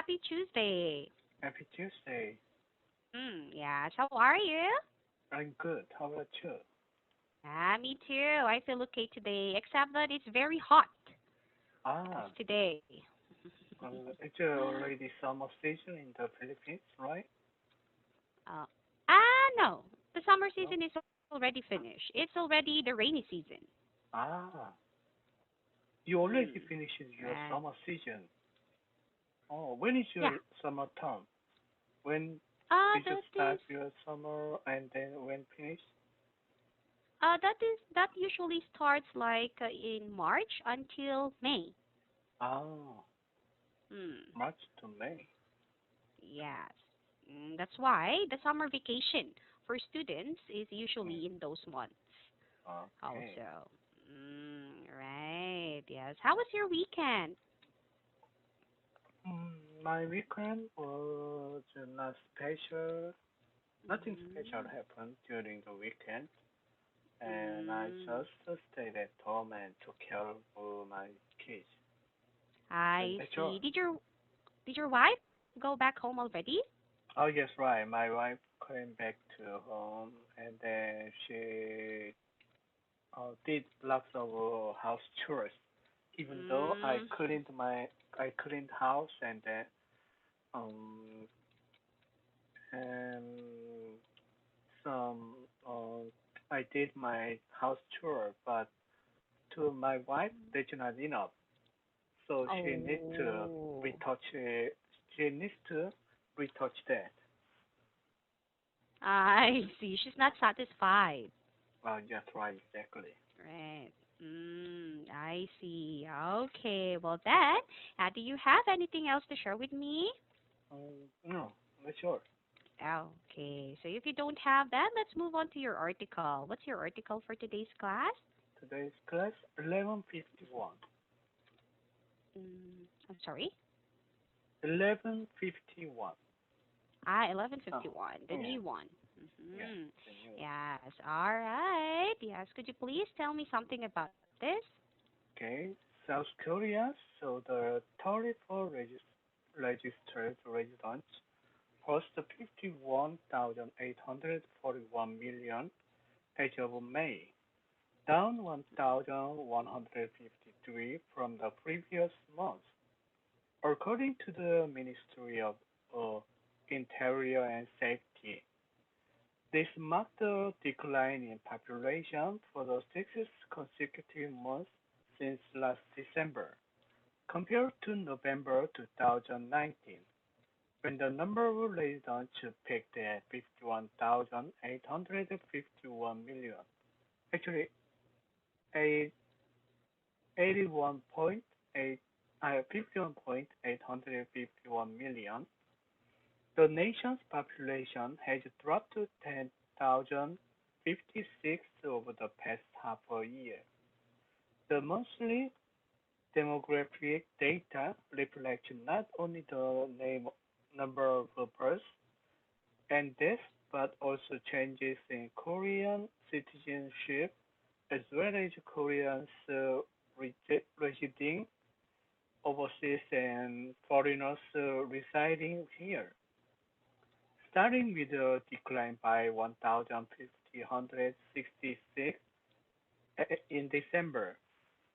Happy Tuesday. Happy Tuesday. Yes. How are you? I'm good. How about you? Me too. I feel okay today, except that it's very hot as Ah, today. it's already summer season in the Philippines, right? uh, no. The summer No? season is already finished. It's already the rainy season. Ah, you already finished your Right. summer season. Oh, when is Yeah. your summer term? When did you That start is. your summer and then when finish? That usually starts like in March until May. Ah, Hmm. March to May. Yes. That's why the summer vacation for students is Mm, usually in those months okay. also. Right. Yes. How was your weekend? My weekend was not special. Nothing special Mm, happened during the weekend. And I mm, just stayed at home and took care of my kids. And I that's all. see. Did your wife go back home already? Oh yes, right. My wife came back to home, and then she did lots of house chores. Even though Mm, I cleaned house um and some I did my house chore, but to my wife that's not enough. So oh, retouch she needs to retouch that. I see. She's not satisfied. That's right, exactly. Right. I see. Okay. Well, then, do you have anything else to share with me? No, not sure. Okay. So if you don't have that, let's move on to your article. What's your article for today's class? Today's class 11:51. I'm sorry. 11:51. Oh, 1151, the yeah, new one. yeah, Mm-hmm. the new one. Yes. All right. Yes. Could you please tell me something about this? Okay, South Korea. So the 34 registered residents host 51,841 million as of May, down 1,153 from the previous month. According to the Ministry of uh, Interior and Safety, this marked a decline in population for the sixth consecutive month since last December, compared to November 2019, when the number of residents peaked at 51,851 million. Actually, a 81.8, 51.851 million. The nation's population has dropped to 10,056 over the past half a year. The monthly demographic data reflects not only the number of births and deaths, but also changes in Korean citizenship as well as Koreans residing overseas and foreigners residing here. Starting with a decline by 1,566 in December,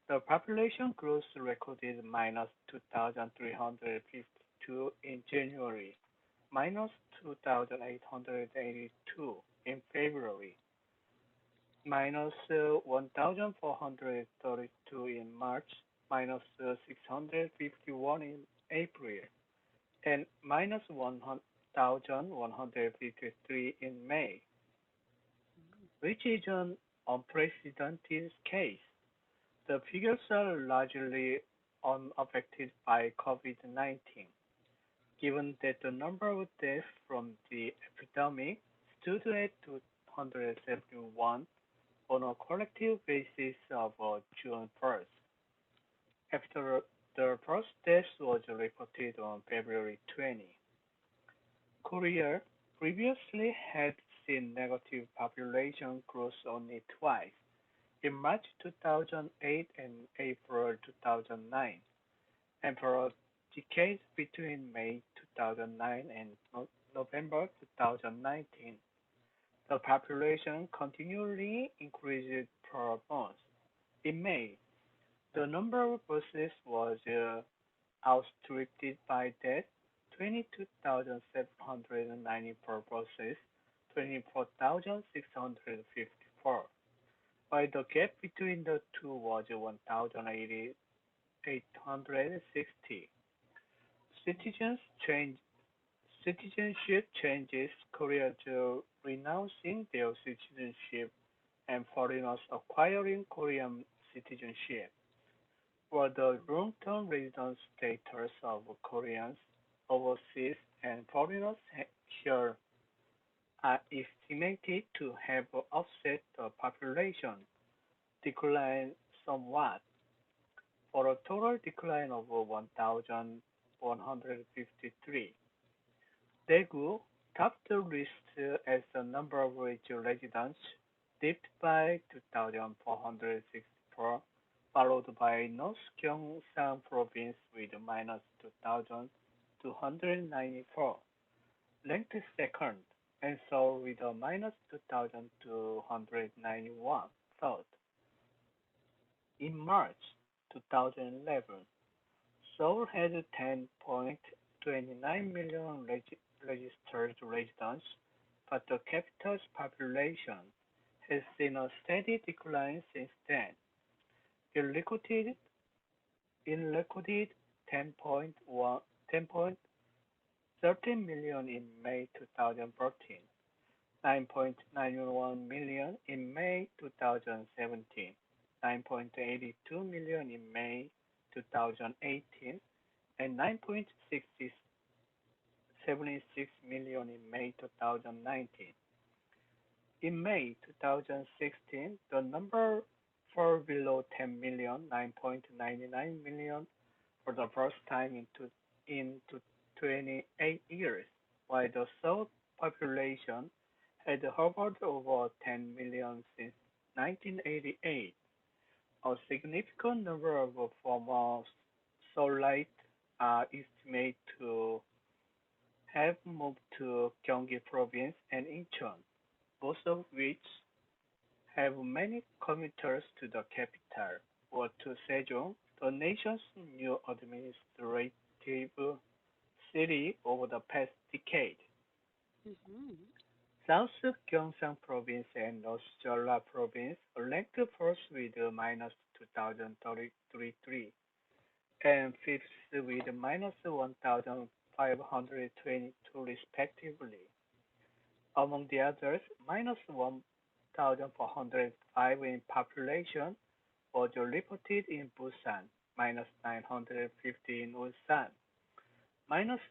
the population growth recorded minus 2,352 in January, minus 2,882 in February, minus 1,432 in March, minus 651 in April, and minus 1,153 in May, which is an unprecedented case. The figures are largely unaffected by COVID-19, given that the number of deaths from the epidemic stood at 271 on a collective basis of June 1st, after the first death was reported on February 20. Korea previously had seen negative population growth only twice, in March 2008 and April 2009. Emperor decade between May 2009 and November 2019. The population continually increased per month. In May, the number of buses was outstripped by that 22,794 buses, 24,654, while the gap between the two was 1,860. Citizens change, Citizenship changes Koreans renouncing their citizenship and foreigners acquiring Korean citizenship, while the long-term residence status of Koreans overseas and foreigners here are estimated to have offset the population decline somewhat, for a total decline of 1,153. Daegu topped the list as the number of rich residents dipped by 2,464, followed by North Gyeongsang Province with minus 2,294, ranked second, and Seoul with a minus 2,291, third. In March 2011, Seoul had 10.29 million registered residents, but the capital's population has seen a steady decline since then. It recorded, it recorded 10.13 million in May 2014, 9.91 million in May 2017, 9.82 million in May 2018, and 9.76 million in May 2019. In May 2016, the number fell below 10 million, 9.99 million, for the first time in 28 years, while the South population had hovered over 10 million since 1988. A significant number of former Seoulites are estimated to have moved to Gyeonggi Province and Incheon, both of which have many commuters to the capital, or to Sejong, the nation's new administrative city over the past decade. Mhm. South Gyeongsang Province and North Jeolla Province ranked first with minus 2,033 and fifth with minus 1,522 respectively. Among the others, minus 1,405 in population was reported in Busan, minus 950 in Ulsan, minus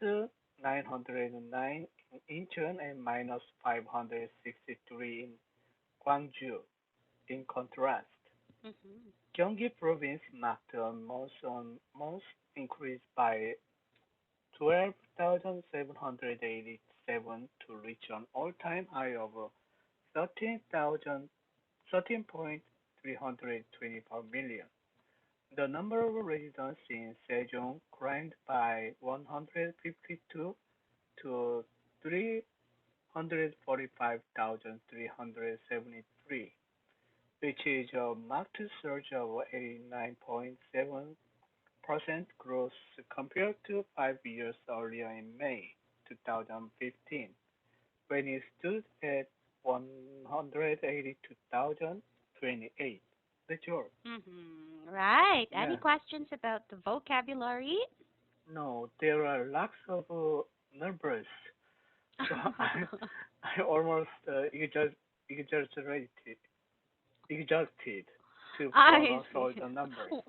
909 in Incheon, and minus 563 in Gwangju. In contrast, Mhm. Gyeonggi Province marked a month-on-month increase by 12,787 to reach an all-time high of 13.324 million. The number of residents in Sejong climbed by 152 to 345,373, which is a marked surge of 89.7% growth compared to 5 years earlier in May 2015, when it stood at 182,028. That's all. Mhm. Right. Any Yeah. questions about the vocabulary? No, there are lots of numbers, so I almost exaggerated, exhausted to I pronounce see. all the numbers.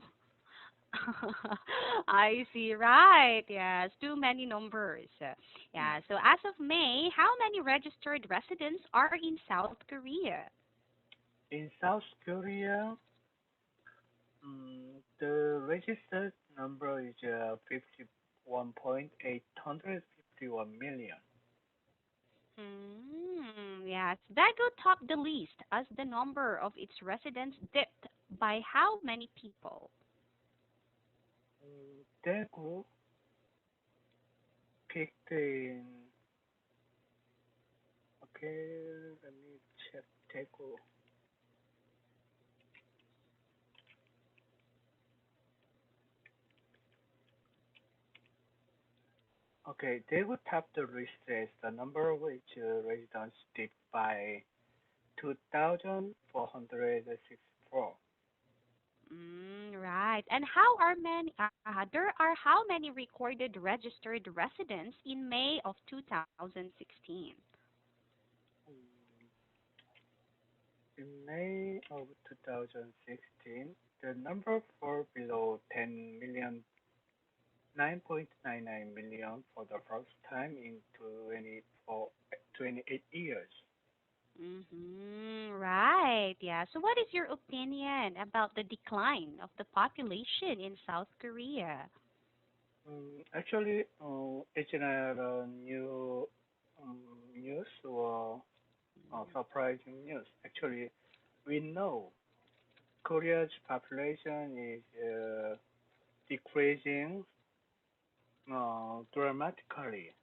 I see. Right. Yes. Too many numbers. Yeah. Yeah. So as of May, how many registered residents are in South Korea? In South Korea, the registered number is 51.851 million. Yes. Daegu topped the list as the number of its residents dipped by how many people? Daegu picked in. Okay, let me check Daegu. Okay, Daegu topped the list as the number of which residents dipped by 2,464. Right. And how are many? There are how many recorded registered residents in May of 2016? In May of 2016, the number fell below 10 million, 9.99 million for the first time in 28 years. Right. Yeah. So, what is your opinion about the decline of the population in South Korea? Actually, it's not a new um, news or surprising news. Actually, we know Korea's population is decreasing dramatically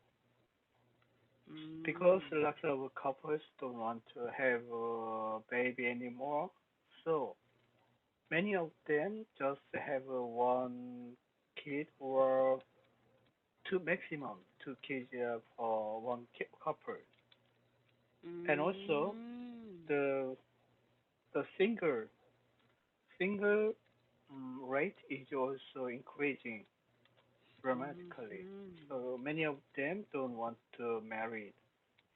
because Mm. lots of couples don't want to have a baby anymore. So many of them just have one kid or two maximum two kids for one couple. And also Mm. the the single rate is also increasing dramatically. Mhm. So many of them don't want to marry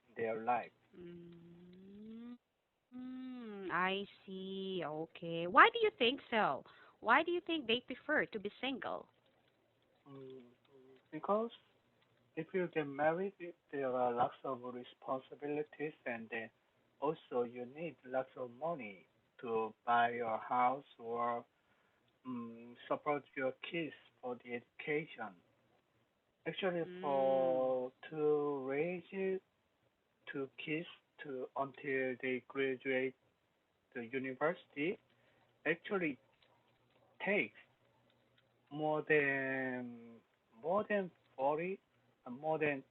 in their life. I see. Okay. Why do you think so? Why do you think they prefer to be single? Mm, because if you get married, there are lots of responsibilities, and then also you need lots of money to buy your house or support your kids for the education. Actually, Mm. for to raise two kids to until they graduate the university, actually takes more than more than 40 more than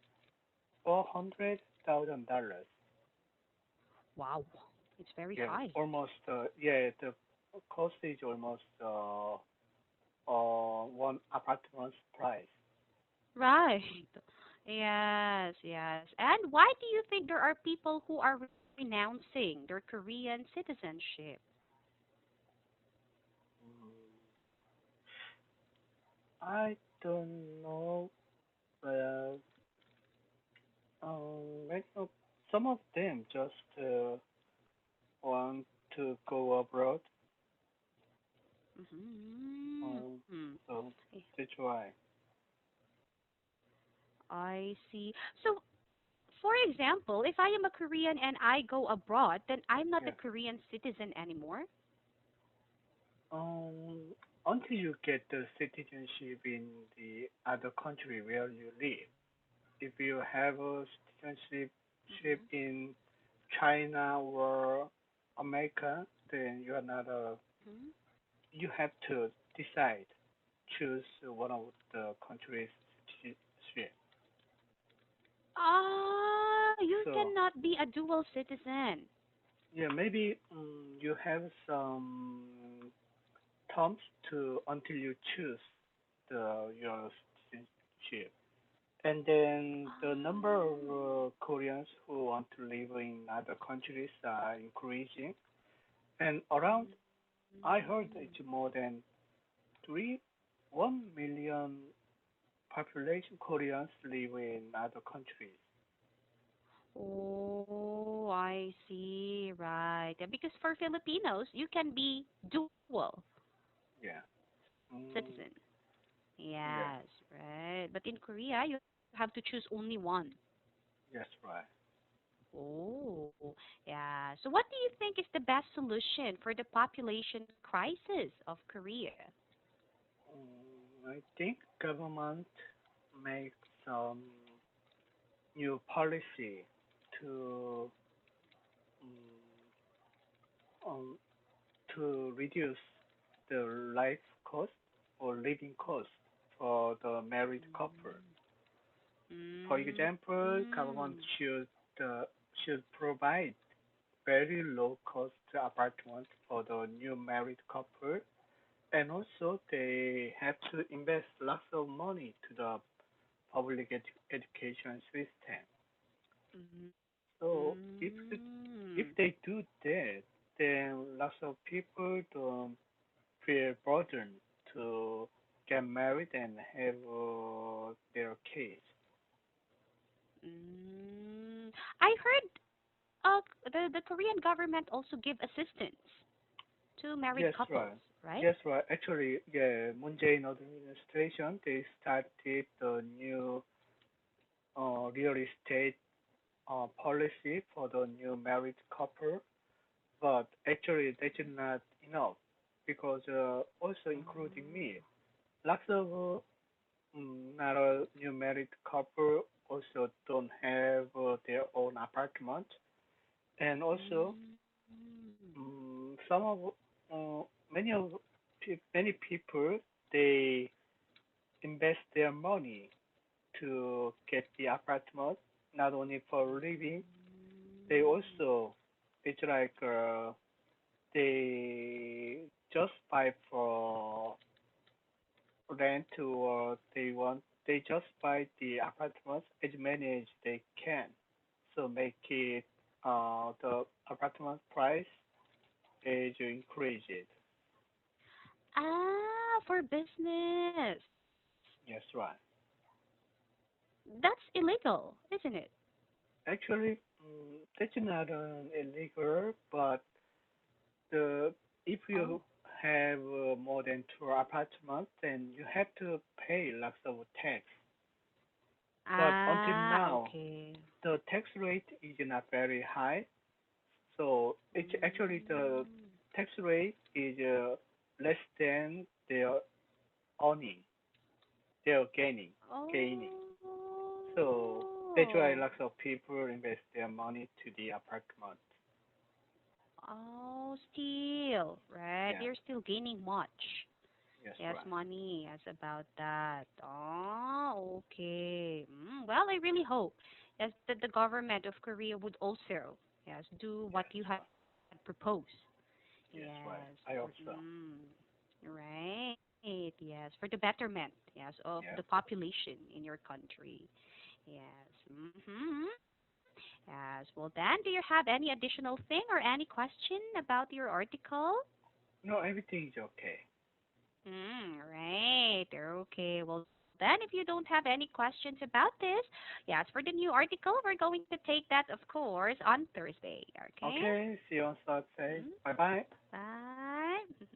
$400,000. Wow. It's very Yeah, high. almost. Yeah, the cost is almost one apartment's price. Right. Yes, yes. And why do you think there are people who are renouncing their Korean citizenship? Mm, I don't know, but many of, some of them just want to go abroad. Um, Mm-hmm. so that's why. I see. So, for example, if I am a Korean and I go abroad, then I'm not a Yeah. Korean citizen anymore. Um, until you get the citizenship in the other country where you live. If you have a citizenship Mm-hmm. in China or America, then you are not a. Hmm. You have to decide, choose one of the countries' citizenship. You So cannot be a dual citizen. yeah, maybe you have some terms to until you choose the your citizenship. And then the number of Ah. Koreans who want to live in other countries are increasing. And around, I heard Mm. it's more than 1 million population Koreans live in other countries. Oh, I see. Right. Yeah, because for Filipinos, you can be dual Yeah. Mm, citizen. yeah. Yes, right. But in Korea, you have to choose only one. Yes, right. Oh, yeah. So what do you think is the best solution for the population crisis of Korea? I think government make some new policy to um, um, to reduce the life cost or living cost for the married couple. For Mm. example, government should provide very low cost apartments for the new married couple, and also they have to invest lots of money to the public education system. So if Mm. they do that, then lots of people don't feel burdened to get married and have their kids. Mm. I heard the Korean government also give assistance to married Yes, couples, right. right? Yes, right. Actually, yeah, Moon Jae-in administration, they started the new real estate policy for the new married couple, but actually that's not enough because also including me, lots of not a new married couple also don't have their own apartment, and also Mm. some of uh, many of many people they invest their money to get the apartment not only for living, they also it's like they just buy for rent or they just buy the apartments as many as they can. So make it the apartment price is increased. For business. Yes, right. That's illegal, isn't it? Actually, that's not illegal, but the if Oh. you have more than two apartments, then you have to pay lots of tax. But until now, Okay. the tax rate is not very high. So it's actually the Mm. tax rate is less than their earning, their gaining. So that's why Oh. lots of people invest their money to the apartment. Oh, still, right? Yeah. They're still gaining much. Yes, Yes, right. money. Yes, about that. Oh, okay. Well, I really hope yes that the government of Korea would also yes do what Yes, you had right. proposed. Yes, Yes, right. for I hope so. right. Yes, for the betterment. Yes, of the Yeah. population in your country. Yes. Yes. Well, then, do you have any additional thing or any question about your article? No, everything is okay. Right. Okay. Well, then, if you don't have any questions about this, yes, for the new article, we're going to take that, of course, on Thursday. Okay? Okay. See you on Thursday. Mm, Bye bye. bye.